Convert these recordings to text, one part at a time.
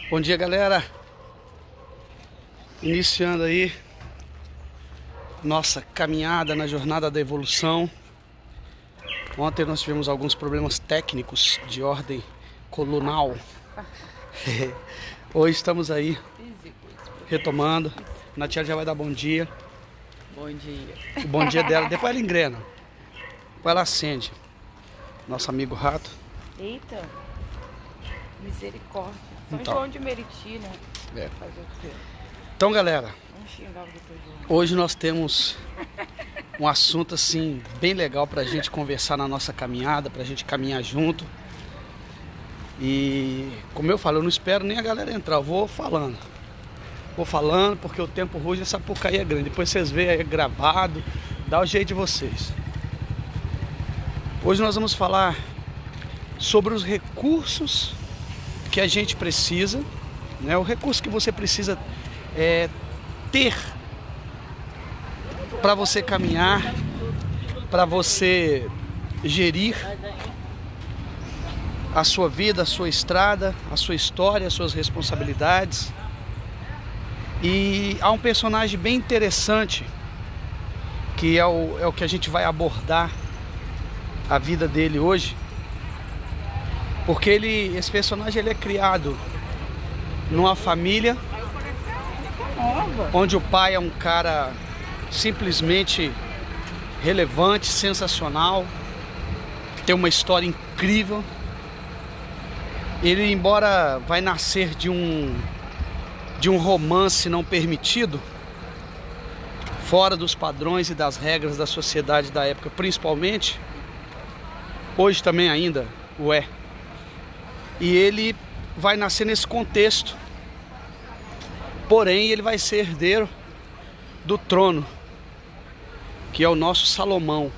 Bom dia, galera. Iniciando aí nossa caminhada na jornada da evolução. Ontem nós tivemos alguns problemas técnicos de ordem colunal. Hoje estamos aí retomando. A Natia já vai dar bom dia. Bom dia. O bom dia dela, depois ela engrena. Depois ela acende. Nosso amigo rato. Eita, misericórdia. São Então. João de Meriti, né? É. Fazer o quê? Então, galera, Vamos xingar o doutor João. hoje nós temos um assunto assim bem legal pra gente conversar na nossa caminhada, pra gente caminhar junto. E como eu falo, eu não espero nem a galera entrar, eu vou falando. Vou falando porque o tempo ruge, essa Sapucaí é grande. Depois vocês veem aí gravado, dá o jeito de vocês. Hoje nós vamos falar sobre os recursos que a gente precisa, né? O recurso que você precisa ter para você caminhar, para você gerir a sua vida, a sua estrada, a sua história, as suas responsabilidades. E há um personagem bem interessante que é o que a gente vai abordar a vida dele hoje, porque esse personagem ele é criado numa família onde o pai é um cara simplesmente relevante, sensacional, tem uma história incrível. Ele, embora vai nascer de um romance não permitido, fora dos padrões e das regras da sociedade da época, principalmente, hoje também ainda o é. E ele vai nascer nesse contexto, porém ele vai ser herdeiro do trono, que é o nosso Salomão,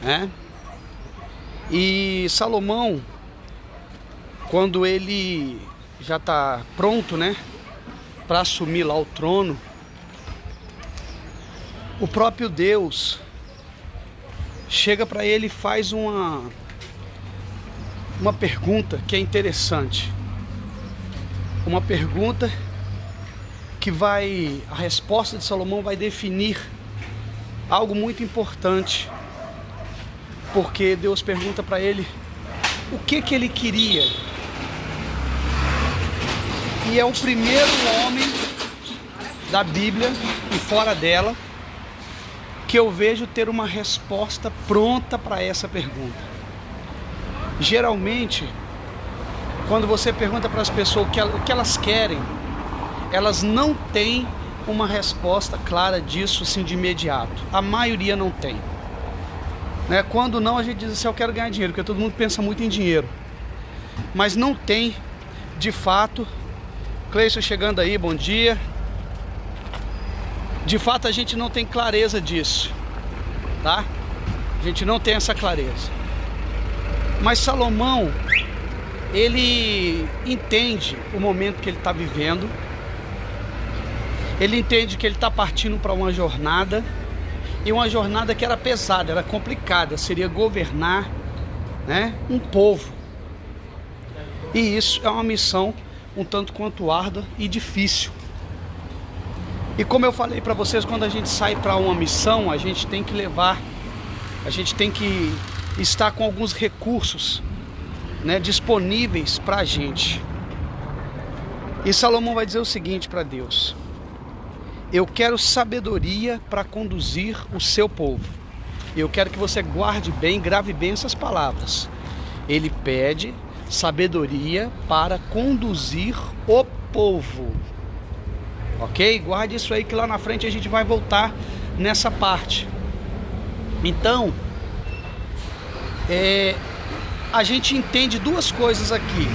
né? E Salomão, quando ele já está pronto, né, para assumir lá o trono, o próprio Deus chega para ele e faz uma pergunta que é interessante. Uma pergunta que a resposta de Salomão vai definir algo muito importante. Porque Deus pergunta para ele o que ele queria. E é o primeiro homem da Bíblia e fora dela que eu vejo ter uma resposta pronta para essa pergunta. Geralmente, quando você pergunta para as pessoas o que elas querem, elas não têm uma resposta clara disso assim de imediato. A maioria não tem. Né? Quando não, a gente diz assim, eu quero ganhar dinheiro, porque todo mundo pensa muito em dinheiro. Mas não tem, de fato. Cleison chegando aí, bom dia. De fato, a gente não tem clareza disso, tá? A gente não tem essa clareza. Mas Salomão, ele entende o momento que ele está vivendo. Ele entende que ele está partindo para uma jornada. E uma jornada que era pesada, era complicada. Seria governar, né, um povo. E isso é uma missão um tanto quanto árdua e difícil. E como eu falei para vocês, quando a gente sai para uma missão, a gente tem que estar com alguns recursos, né, disponíveis para a gente. E Salomão vai dizer o seguinte para Deus: eu quero sabedoria para conduzir o seu povo. Eu quero que você guarde bem, grave bem essas palavras. Ele pede sabedoria para conduzir o povo. Ok? Guarde isso aí que lá na frente a gente vai voltar nessa parte. Então, a gente entende duas coisas aqui.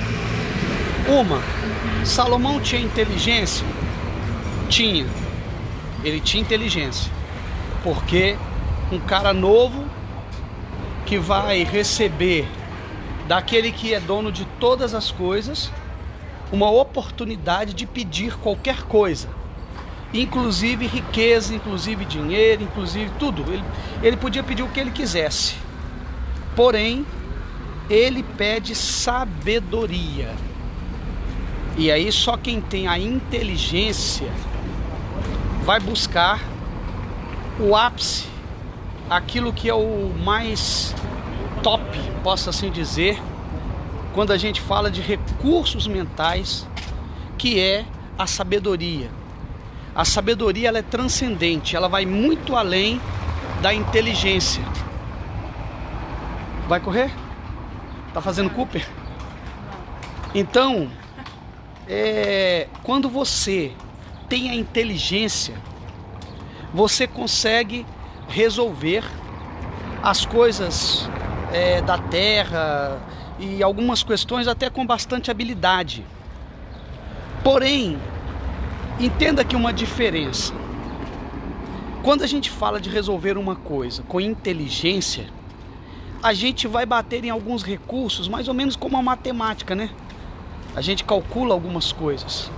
Uma, Salomão tinha inteligência? Tinha. Ele tinha inteligência. Porque um cara novo que vai receber daquele que é dono de todas as coisas uma oportunidade de pedir qualquer coisa, inclusive riqueza, inclusive dinheiro, inclusive tudo. Ele podia pedir o que ele quisesse, porém ele pede sabedoria. E aí só quem tem a inteligência vai buscar o ápice, aquilo que é o mais top, posso assim dizer, quando a gente fala de recursos mentais, que é a sabedoria. A sabedoria, ela é transcendente, ela vai muito além da inteligência. Vai correr? Tá fazendo Cooper? Então, quando você tem a inteligência, você consegue resolver as coisas da terra e algumas questões até com bastante habilidade. Porém, entenda aqui uma diferença. Quando a gente fala de resolver uma coisa com inteligência, a gente vai bater em alguns recursos, mais ou menos como a matemática, né? A gente calcula algumas coisas,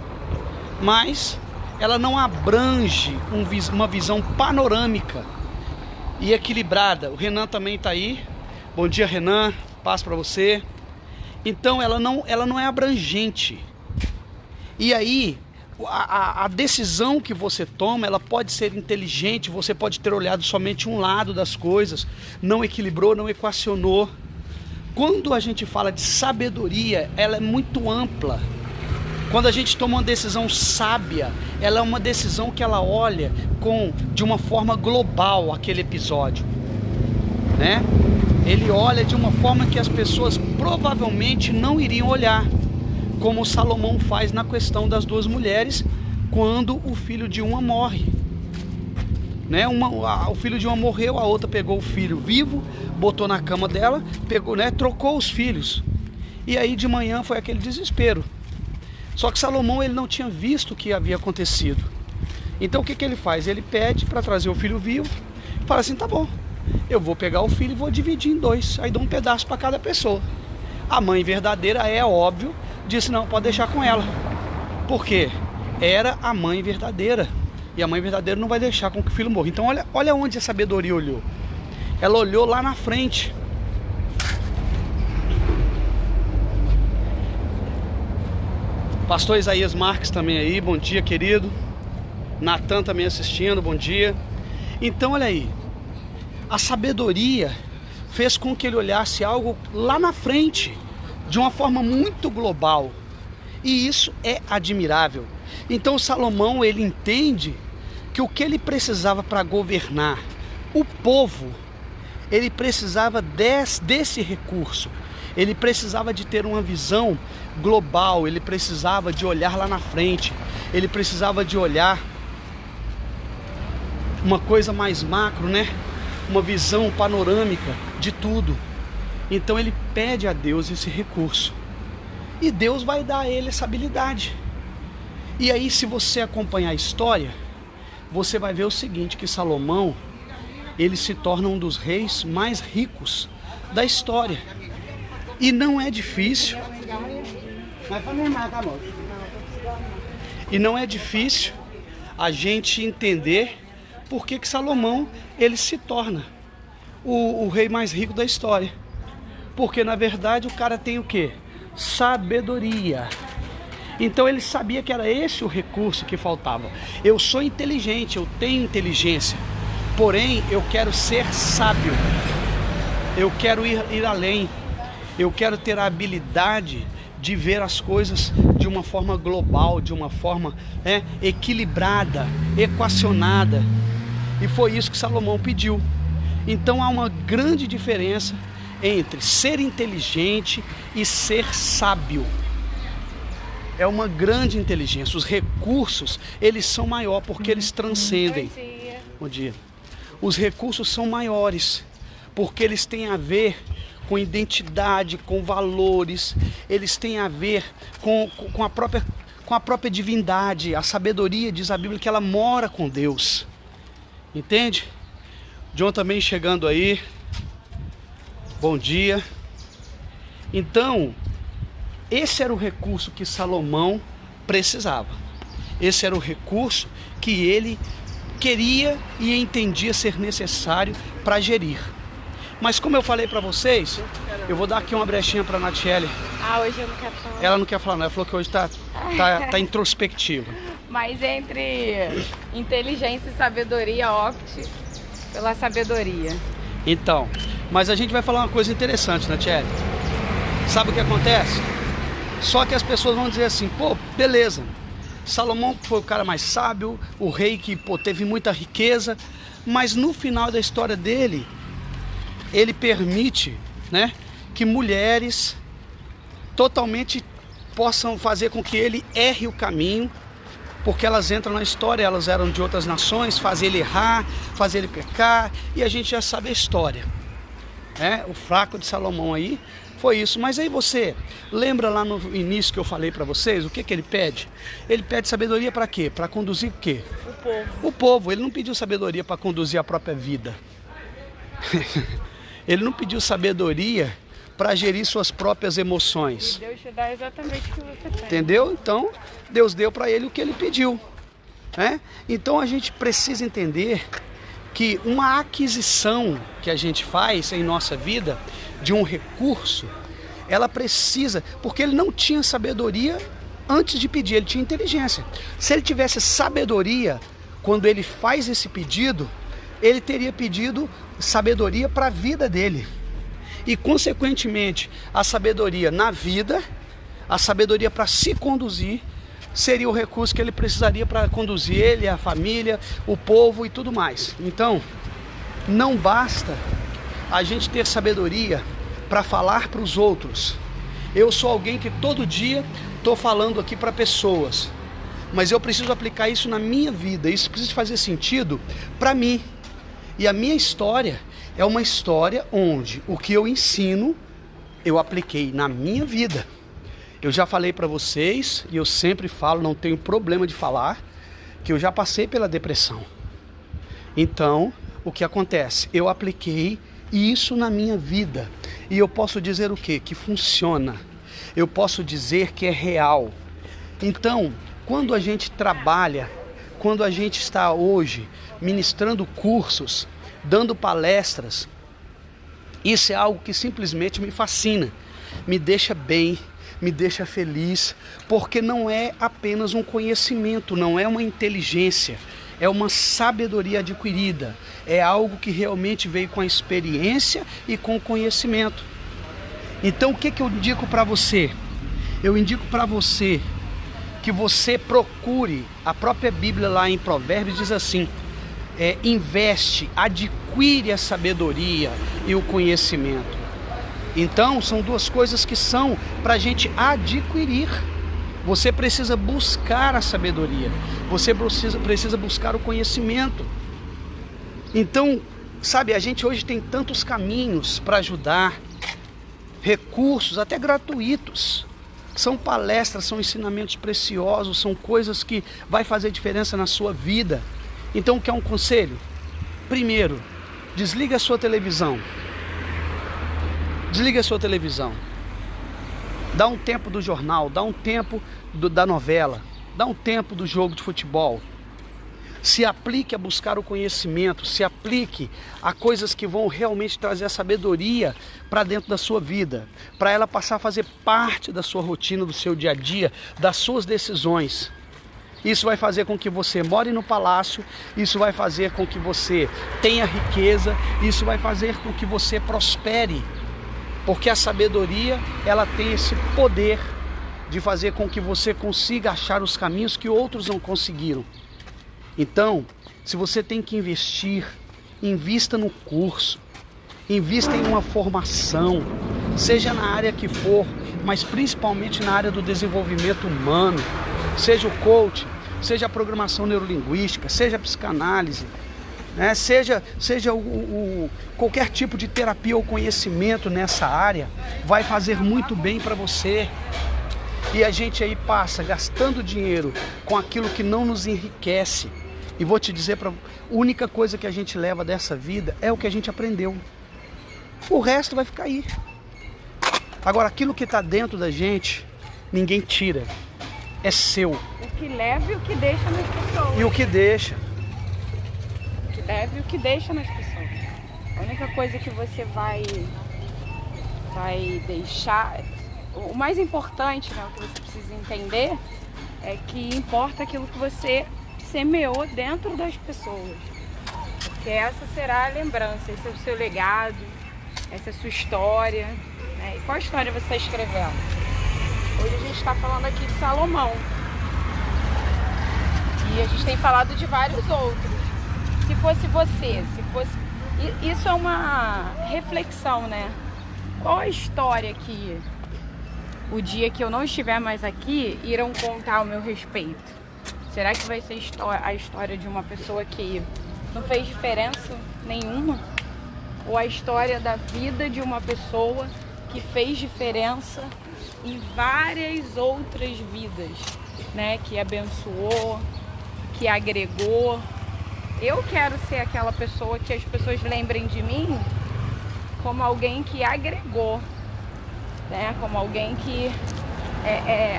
mas ela não abrange uma visão panorâmica e equilibrada. O Renan também está aí. Bom dia, Renan. Paz para você. Então ela não é abrangente. E aí a decisão que você toma, ela pode ser inteligente. Você pode ter olhado somente um lado das coisas, não equilibrou, não equacionou. Quando a gente fala de sabedoria, ela é muito ampla. Quando a gente toma uma decisão sábia, ela é uma decisão que ela olha de uma forma global aquele episódio, né? Ele olha de uma forma que as pessoas provavelmente não iriam olhar, como Salomão faz na questão das duas mulheres, quando o filho de uma morre, né? O filho de uma morreu, a outra pegou o filho vivo, botou na cama dela, pegou, né? Trocou os filhos. E aí de manhã foi aquele desespero. Só que Salomão, ele não tinha visto o que havia acontecido. Então o que ele faz? Ele pede para trazer o filho vivo, fala assim: tá bom, eu vou pegar o filho e vou dividir em dois, aí dou um pedaço para cada pessoa. A mãe verdadeira, é óbvio, disse: não, pode deixar com ela. Por quê? Era a mãe verdadeira, e a mãe verdadeira não vai deixar com que o filho morra. Então olha onde a sabedoria olhou. Ela olhou lá na frente. Pastor Isaías Marques também aí, bom dia, querido. Natan também assistindo, bom dia. Então olha aí, a sabedoria fez com que ele olhasse algo lá na frente, de uma forma muito global. E isso é admirável. Então Salomão, ele entende que o que ele precisava para governar o povo, ele precisava desse recurso. Ele precisava de ter uma visão global, ele precisava de olhar lá na frente, ele precisava de olhar uma coisa mais macro, né? Uma visão panorâmica de tudo. Então ele pede a Deus esse recurso, e Deus vai dar a ele essa habilidade. E aí, se você acompanhar a história, você vai ver o seguinte, que Salomão, ele se torna um dos reis mais ricos da história. E não é difícil. E não é difícil a gente entender por que Salomão, ele se torna o rei mais rico da história. Porque na verdade o cara tem o quê? Sabedoria. Então ele sabia que era esse o recurso que faltava. Eu sou inteligente, eu tenho inteligência, porém eu quero ser sábio. Eu quero ir além. Eu quero ter a habilidade de ver as coisas de uma forma global, de uma forma equilibrada, equacionada. E foi isso que Salomão pediu. Então há uma grande diferença entre ser inteligente e ser sábio. É uma grande inteligência. Os recursos, eles são maiores porque eles transcendem. Bom dia. Os recursos são maiores porque eles têm a ver com identidade, com valores. Eles têm a ver com a própria divindade. A sabedoria, diz a Bíblia, que ela mora com Deus. Entende? John também chegando aí. Bom dia. Então, esse era o recurso que Salomão precisava. Esse era o recurso que ele queria e entendia ser necessário para gerir. Mas como eu falei para vocês, eu vou dar aqui uma brechinha para a Natiele. Hoje eu não quero falar. Ela não quer falar, não. Ela falou que hoje tá introspectiva. Mas entre inteligência e sabedoria, opte pela sabedoria. Então, mas a gente vai falar uma coisa interessante, Natiele. Sabe o que acontece? Só que as pessoas vão dizer assim, pô, beleza. Salomão foi o cara mais sábio, o rei que teve muita riqueza, mas no final da história dele, ele permite, né, que mulheres totalmente possam fazer com que ele erre o caminho, porque elas entram na história, elas eram de outras nações, fazer ele errar, fazer ele pecar, e a gente já sabe a história. O fraco de Salomão aí foi isso. Mas aí você lembra lá no início que eu falei para vocês, o que ele pede? Ele pede sabedoria para quê? Para conduzir o quê? O povo. O povo. Ele não pediu sabedoria para conduzir a própria vida. Ele não pediu sabedoria para gerir suas próprias emoções. E Deus te dá exatamente o que você tem. Entendeu? Então, Deus deu para ele o que ele pediu. Então a gente precisa entender que uma aquisição que a gente faz em nossa vida de um recurso, ela precisa, porque ele não tinha sabedoria antes de pedir, ele tinha inteligência. Se ele tivesse sabedoria, quando ele faz esse pedido, ele teria pedido sabedoria para a vida dele. E consequentemente, a sabedoria na vida, a sabedoria para se conduzir, seria o recurso que ele precisaria para conduzir ele, a família, o povo e tudo mais. Então, não basta a gente ter sabedoria para falar para os outros. Eu sou alguém que todo dia estou falando aqui para pessoas, mas eu preciso aplicar isso na minha vida, isso precisa fazer sentido para mim. E a minha história é uma história onde o que eu ensino, eu apliquei na minha vida. Eu já falei para vocês, e eu sempre falo, não tenho problema de falar, que eu já passei pela depressão. Então, o que acontece? Eu apliquei isso na minha vida. E eu posso dizer o quê? Que funciona. Eu posso dizer que é real. Então, quando a gente trabalha, quando a gente está hoje ministrando cursos, dando palestras, isso é algo que simplesmente me fascina, me deixa bem, me deixa feliz, porque não é apenas um conhecimento, não é uma inteligência, é uma sabedoria adquirida, é algo que realmente veio com a experiência e com o conhecimento. Então o que eu indico para você? Eu indico para você que você procure, a própria Bíblia lá em Provérbios diz assim, investe, adquire a sabedoria e o conhecimento. Então são duas coisas que são para a gente adquirir. Você precisa buscar a sabedoria, você precisa buscar o conhecimento. Então, sabe, a gente hoje tem tantos caminhos para ajudar, recursos até gratuitos. São palestras, são ensinamentos preciosos, são coisas que vai fazer diferença na sua vida. Então, quer um conselho? Primeiro, desliga a sua televisão. Desliga a sua televisão. Dá um tempo do jornal, dá um tempo da novela, dá um tempo do jogo de futebol. Se aplique a buscar o conhecimento, se aplique a coisas que vão realmente trazer a sabedoria para dentro da sua vida, para ela passar a fazer parte da sua rotina, do seu dia a dia, das suas decisões. Isso vai fazer com que você more no palácio, isso vai fazer com que você tenha riqueza, isso vai fazer com que você prospere. Porque a sabedoria, ela tem esse poder de fazer com que você consiga achar os caminhos que outros não conseguiram. Então, se você tem que investir, invista no curso, invista em uma formação, seja na área que for, mas principalmente na área do desenvolvimento humano, seja o coaching, seja a programação neurolinguística, seja a psicanálise, seja qualquer tipo de terapia ou conhecimento nessa área, vai fazer muito bem para você. E a gente aí passa gastando dinheiro com aquilo que não nos enriquece. E vou te dizer, a única coisa que a gente leva dessa vida é o que a gente aprendeu. O resto vai ficar aí. Agora, aquilo que está dentro da gente, ninguém tira. É seu. O que leva e o que deixa nas pessoas. E o que deixa. O que leva e o que deixa nas pessoas. A única coisa que você vai deixar, o mais importante, né, o que você precisa entender é que importa aquilo que você semeou dentro das pessoas. Porque essa será a lembrança, esse é o seu legado, essa é a sua história, né? E qual história você está escrevendo? Hoje a gente está falando aqui de Salomão. E a gente tem falado de vários outros. Se fosse você, se fosse... Isso é uma reflexão, né? Qual a história que o dia que eu não estiver mais aqui irão contar ao meu respeito? Será que vai ser a história de uma pessoa que não fez diferença nenhuma? Ou a história da vida de uma pessoa que fez diferença em várias outras vidas, né? Que abençoou, que agregou. Eu quero ser aquela pessoa que as pessoas lembrem de mim como alguém que agregou, né? Como alguém que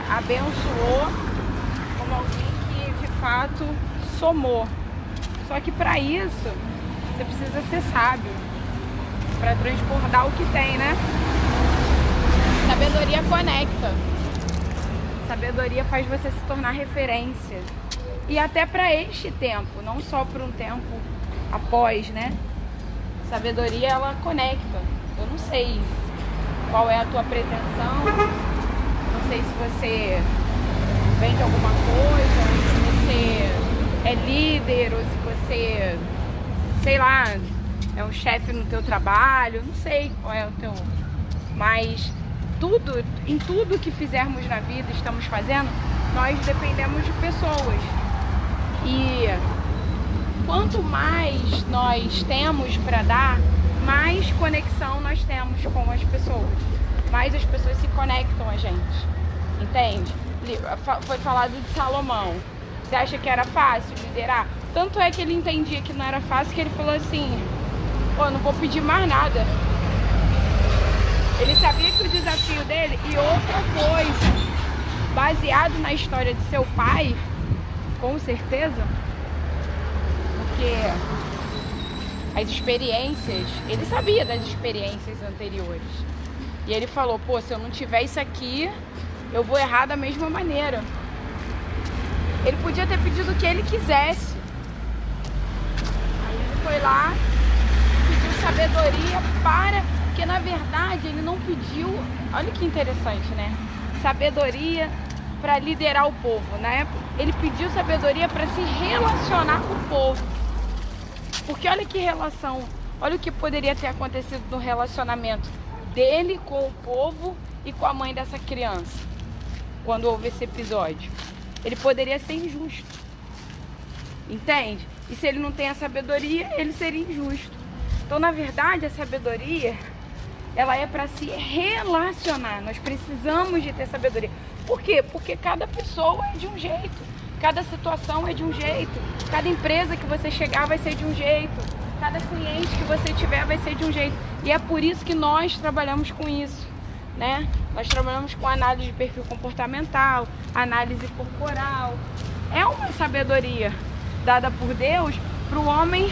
abençoou, como alguém que de fato somou. Só que para isso você precisa ser sábio, para transbordar o que tem, né? Sabedoria conecta. Sabedoria faz você se tornar referência. E até para este tempo, não só por um tempo após, né? Sabedoria, ela conecta. Eu não sei qual é a tua pretensão, não sei se você vende alguma coisa, ou se você é líder, ou se você, sei lá, é um chefe no teu trabalho, não sei qual é o teu... Mas em tudo que fizermos na vida, estamos fazendo, nós dependemos de pessoas. E quanto mais nós temos para dar, mais conexão nós temos com as pessoas. Mais as pessoas se conectam a gente. Entende? Foi falado de Salomão. Você acha que era fácil liderar? Tanto é que ele entendia que não era fácil, que ele falou assim: pô, não vou pedir mais nada. Ele sabia que o desafio dele, e outra coisa, baseado na história de seu pai, com certeza, porque as experiências, ele sabia das experiências anteriores. E ele falou, pô, se eu não tiver isso aqui, eu vou errar da mesma maneira. Ele podia ter pedido o que ele quisesse. Aí ele foi lá, pediu sabedoria porque na verdade ele não pediu, olha que interessante, né? Sabedoria para liderar o povo. Na época, ele pediu sabedoria para se relacionar com o povo. Porque olha que relação, olha o que poderia ter acontecido no relacionamento dele com o povo e com a mãe dessa criança, quando houve esse episódio. Ele poderia ser injusto, entende? E se ele não tem a sabedoria, ele seria injusto. Então, na verdade, a sabedoria, ela é para se relacionar. Nós precisamos de ter sabedoria. Por quê? Porque cada pessoa é de um jeito, cada situação é de um jeito, cada empresa que você chegar vai ser de um jeito, cada cliente que você tiver vai ser de um jeito. E é por isso que nós trabalhamos com isso, né? Nós trabalhamos com análise de perfil comportamental, análise corporal. É uma sabedoria dada por Deus para o homem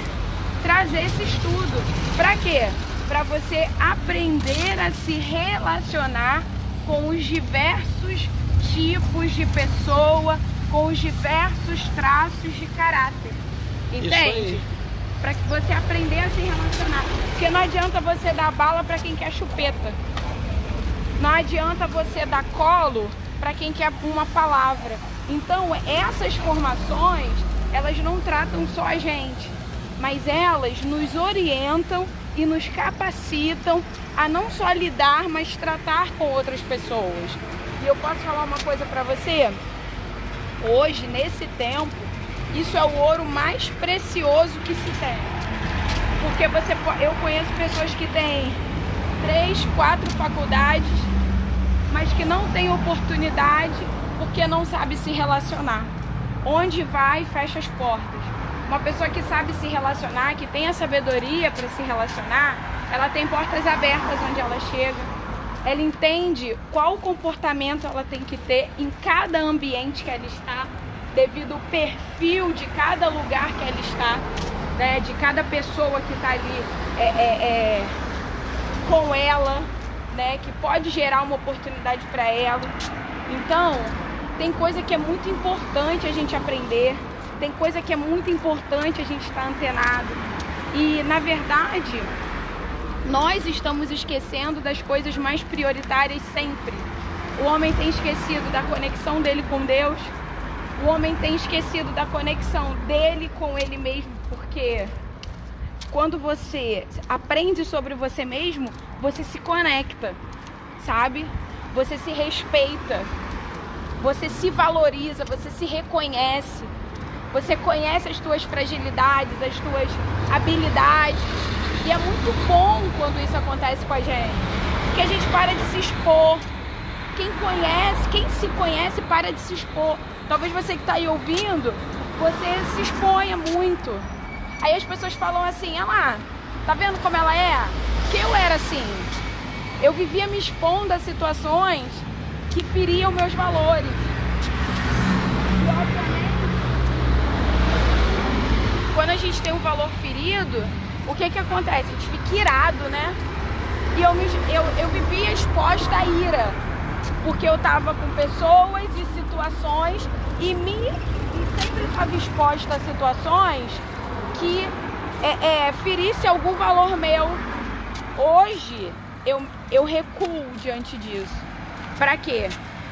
trazer esse estudo. Para quê? Para você aprender a se relacionar com os diversos tipos de pessoa, com os diversos traços de caráter. Entende? Para que você aprender a se relacionar. Porque não adianta você dar bala para quem quer chupeta. Não adianta você dar colo para quem quer uma palavra. Então, essas formações, elas não tratam só a gente, mas elas nos orientam e nos capacitam a não só lidar, mas tratar com outras pessoas. E eu posso falar uma coisa para você? Hoje, nesse tempo, isso é o ouro mais precioso que se tem. Porque eu conheço pessoas que têm 3, 4 faculdades, mas que não têm oportunidade porque não sabe se relacionar. Onde vai, fecha as portas. Uma pessoa que sabe se relacionar, que tem a sabedoria para se relacionar, ela tem portas abertas onde ela chega. Ela entende qual comportamento ela tem que ter em cada ambiente que ela está, devido ao perfil de cada lugar que ela está. né, de cada pessoa que está ali com ela, né, que pode gerar uma oportunidade para ela. Então, tem coisa que é muito importante a gente aprender, tem coisa que é muito importante a gente estar antenado. E, na verdade, nós estamos esquecendo das coisas mais prioritárias sempre. O homem tem esquecido da conexão dele com Deus, o homem tem esquecido da conexão dele com ele mesmo, porque quando você aprende sobre você mesmo, você se conecta, sabe? Você se respeita, você se valoriza, você se reconhece, você conhece as tuas fragilidades, as tuas habilidades. E é muito bom quando isso acontece com a gente, porque a gente para de se expor. Quem se conhece para de se expor. Talvez você que está aí ouvindo, você se exponha muito. Aí as pessoas falam assim, olha lá, tá vendo como ela é? Que eu era assim. Eu vivia me expondo a situações que feriam meus valores. E obviamente, quando a gente tem um valor ferido, o que acontece? A gente fica irado, né? E eu vivia exposta à ira, porque eu tava com pessoas e situações e sempre estava exposta a situações que ferisse algum valor meu. Hoje eu recuo diante disso. Para quê?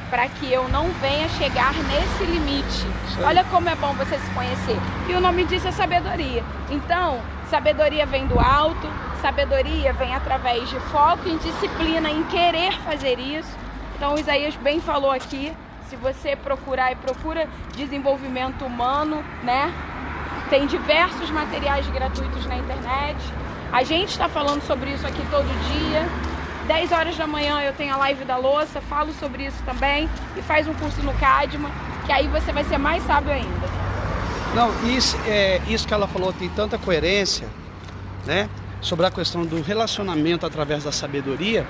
Para que eu não venha chegar nesse limite. Olha como é bom você se conhecer. E o nome disso é sabedoria. Então, sabedoria vem do alto, sabedoria vem através de foco em disciplina, em querer fazer isso. Então, o Isaías bem falou aqui, se você procurar e procura desenvolvimento humano, né? Tem diversos materiais gratuitos na internet. A gente está falando sobre isso aqui todo dia. 10 horas da manhã eu tenho a live da louça, falo sobre isso também. E faz um curso no Cadma, que aí você vai ser mais sábio ainda. Não, isso que ela falou tem tanta coerência, né? Sobre a questão do relacionamento através da sabedoria,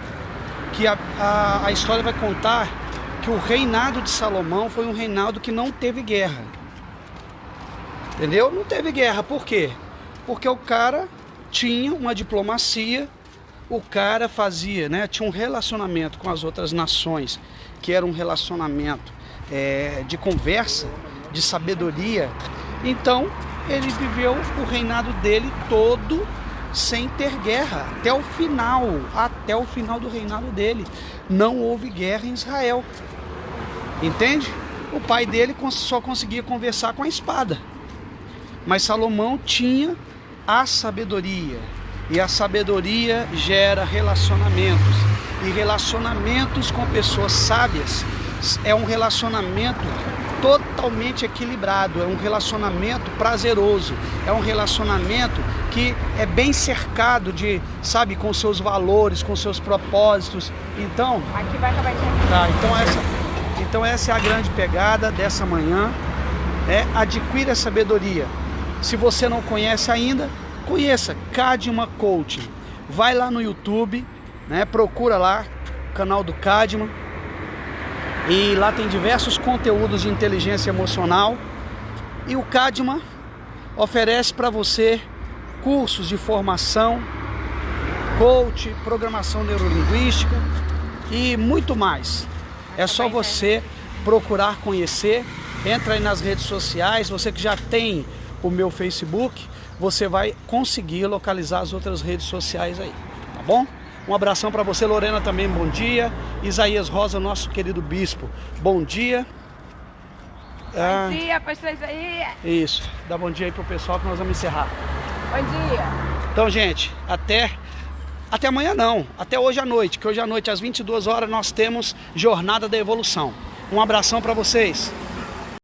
que a história vai contar que o reinado de Salomão foi um reinado que não teve guerra. Entendeu? Não teve guerra. Por quê? Porque o cara tinha uma diplomacia, o cara fazia, né? Tinha um relacionamento com as outras nações, que era um relacionamento de conversa, de sabedoria. Então, ele viveu o reinado dele todo sem ter guerra, até o final do reinado dele. Não houve guerra em Israel. Entende? O pai dele só conseguia conversar com a espada. Mas Salomão tinha a sabedoria. E a sabedoria gera relacionamentos. E relacionamentos com pessoas sábias é um relacionamento totalmente equilibrado, é um relacionamento prazeroso, é um relacionamento que é bem cercado de, sabe, com seus valores, com seus propósitos. Então, aqui vai acabar aqui. Tá, então essa é a grande pegada dessa manhã, adquira sabedoria. Se você não conhece ainda, conheça Cadma Coaching. Vai lá no YouTube, né, procura lá o canal do Cadma. E lá tem diversos conteúdos de inteligência emocional. E o Cadma oferece para você cursos de formação, coach, programação neurolinguística e muito mais. É só você procurar conhecer. Entra aí nas redes sociais. Você que já tem o meu Facebook, você vai conseguir localizar as outras redes sociais aí, tá bom? Um abração para você, Lorena, também, bom dia. Isaías Rosa, nosso querido bispo, bom dia. Bom dia, pastor Isaías. Isso, dá bom dia aí pro pessoal que nós vamos encerrar. Bom dia. Então, gente, até amanhã não, até hoje à noite, que hoje à noite às 22 horas nós temos Jornada da Evolução. Um abração para vocês.